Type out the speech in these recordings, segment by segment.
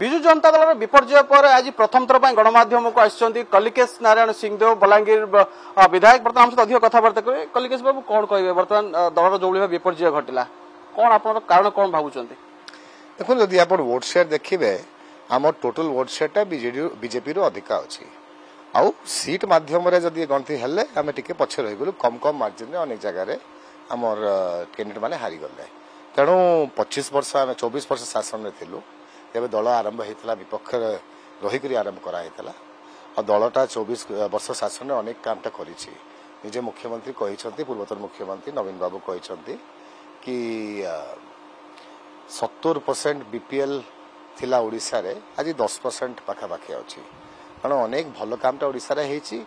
विजु जनता दल विपर्य पर आज प्रथम थर गणमाध्यम को आसी कलिकेश नारायण सिंहदेव बलांगीर विधायक बर्तमान हम अधिक कथबार्ता करेंगे। कलिकेश बाबू कौन कहे बर्तमान दलर जो विपर्य घटला कौन आप कारण कौन भावुं देखो जदि आप वोट शेयर देखिए आम टोटल वोट शेयर बीजेपी रू अधिका अच्छी आउ सीट मध्यम जदि गणति हेले आम टे पछे रहीगलु कम कम मार्जिन अनेक जगह आमर कैंडिडेट मैंने हारीगले तेणु 25 वर्ष आम 24 वर्ष शासन में थिलु जब दल आरंभ होता विपक्ष रहीकि आरंभ कराइला और दलटा 24 वर्ष शासन में अनेक कामटा करजे मुख्यमंत्री कहते पूर्वतन मुख्यमंत्री नवीन बाबू कहते कि 70% बीपीएल थिला ओडिशा रे आज 10% पाखापाखि अच्छी कारण अनेक भल कामटा ओडिशा रे हेची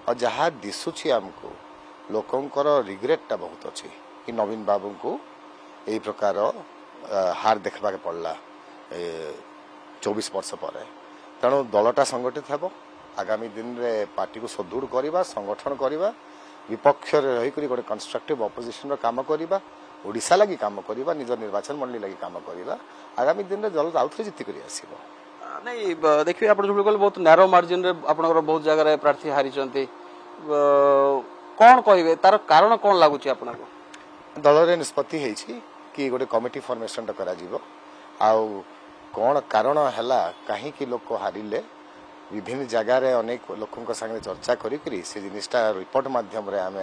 और जहाँ दिशुची आमको लोकंकर रिग्रेटटा बहुत अच्छी कि नवीन बाबू को यही प्रकार हार देखा पड़ला 24 वर्ष पर तेणु दलटा संगठित हेब आगामी दिन रे पार्टी को सुदृढ़ करवा संगठन करवा विपक्ष रहीकि गोटे कंस्ट्रक्टिव अपोजिशन काम करवा ओडिशा लगी काम करवा निज निर्वाचन मंडली लगी काम करवा आगामी दिन में दल आउ थे जीतिक आसब नहीं देखिए आप बहुत नैरो मार्जिन रे आपनकर बहुत जगह प्रार्थी हारी कौन कहे तार कारण कौन लगुच आपको दल निष्पत्ति है कि गोटे कमिटी फॉर्मेशन करा आउ कौन कारण है कहीं लोक हारिले विभिन्न जगार अनेक लोकों संगे चर्चा करी से जिनिसटा रिपोर्ट माध्यम आम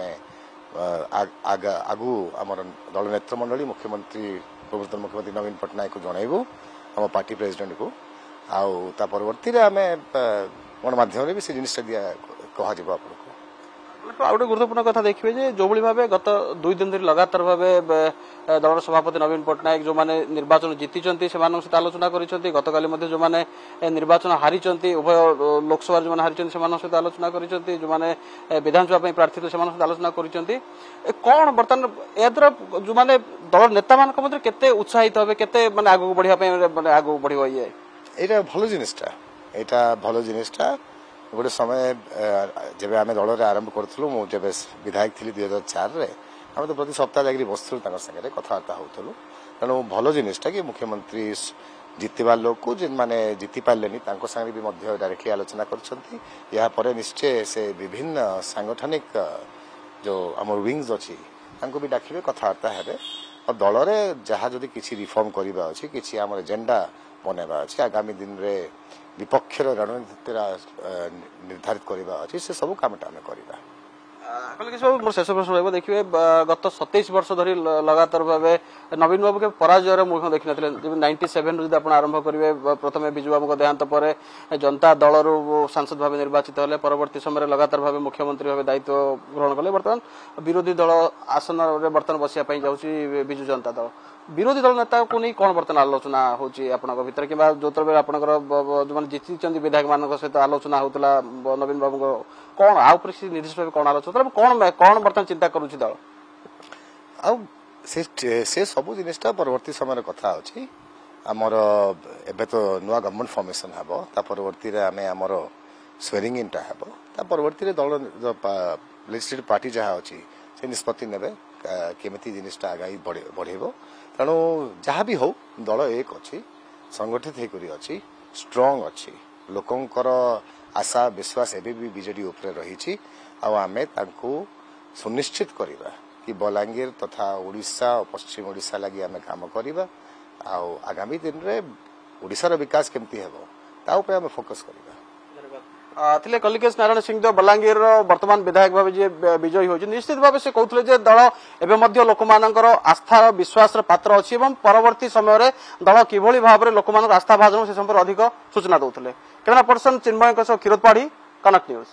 आगु आमर दल नेतृमंडली मुख्यमंत्री पूर्वतन मुख्यमंत्री नवीन पट्टनायक को जनइबू आम पार्टी प्रेसिडेंट को आउ ता परवर्ती आम गणमाध्यम भी से जिनिसटा दिया कह आपको गोटे गुरुत्वपूर्ण कथा देखिए जो भाव गत 2 दिन धरी लगातार भाव दल सभापति नवीन पट्टनायक जो माने निर्वाचन जीति सहित आलोचना करिसेंती गतकाली जो माने निर्वाचन हारी उभय लोकसभा जो हारी सहित आलोचना करिसेंती जो माने विधानसभा प्रार्थी थे सहित आलोचना करिसेंती कौन बर्तमान ए द्वारा जो माने दल नेता मान मध्य केते उत्साहित होबे केते माने आगु बढ़िया माने आगु बढ़िबो ये एटा भलो जिनिसटा एटा भलो जिनिसटा गोटे समय जब आम दल आरंभ करूँ मुझे विधायक थी 2004 रे आम तो प्रति सप्ताह जाकि बसलु सागे कथबार्ता होलु तेणु भल जिनिसटा कि मुख्यमंत्री जीतवा लोक को मैंने जीति पारे सागे भी डायरेक्टली आलोचना कर निश्चय से विभिन्न सांगठनिक जो आम विंग्स अच्छी भी डाकिबे कथबार्ता है और दल में जहाँ जदि किसी रिफॉर्म करवा अच्छी किसी आम एजेंडा बनवा अच्छी आगामी दिन रे विपक्ष रणनीति निर्धारित करवा अच्छी से सब काम करवा मोर शेष प्रश्न रहा देखिए गत 27 वर्ष धरी लगातार भाव नवीन बाबू के पराजयर मुख देखी ना 97 जब आप आरंभ करेंगे प्रथम बिजू बाबू देहांत पर जनता दल सांसद भाव निर्वाचित होले परवर्ती समय लगातार भाव मुख्यमंत्री भाव दायित्व ग्रहण कले बर्तमान विरोधी दल आसन में बर्तमान बसिया जाऊँगी बिजू जनता दल विरोधी दल नेता को नहीं कौन बर्तमान आलोचना होतर कि जो तरह आप जो जीति विधायक मान सहित आलोचना होता नवीन बाबू कौन आउ निर्दिष्ट भाव कौन आलोचना कौन कौन बर्तमान चिंता करुच्ची दल से सब जिनिसटा परवर्ती समय कथा अच्छी आमर एबे तो नुआ गवर्नमेंट फॉर्मेशन हेबो ता परवर्ती आम आमर स्वेरिंग इनटा हेबो ता परवर्ती दल लेजिस्लेटिव पार्टी जहाँ अच्छी से निष्पत्ति नेबे केमिति जिनिसटा आगाई बढ़ेबो तेणु जहाँ भी हो दल एक अच्छी संगठित होकर अच्छी स्ट्रांग अच्छी लोकंकर आशा विश्वास एबे भी बीजेडी उपरे रही आमे तांको सुनिश्चित करवा कि बलांगीर तथा ओडिशा और पश्चिम ओडिशा लगी आमे काम करवा आगामी दिन रे ओडिशार विकास केमती हेबो ता उपरे आमे फोकस करवा थिले कलिकेश नारायण सिंहदेव बलांगीर वर्तमान विधायक भाव जी विजयी होती निश्चित भाव से कहते दल एवं लोक आस्था विश्वास पात्र अच्छी परवर्ती समय दल किभली भाव में लोक आस्था भाजन से संपर्क अधिक सूचना दौले कैमरा पर्सन चिन्मय क्षीरोद पाढ़ी कनक न्यूज।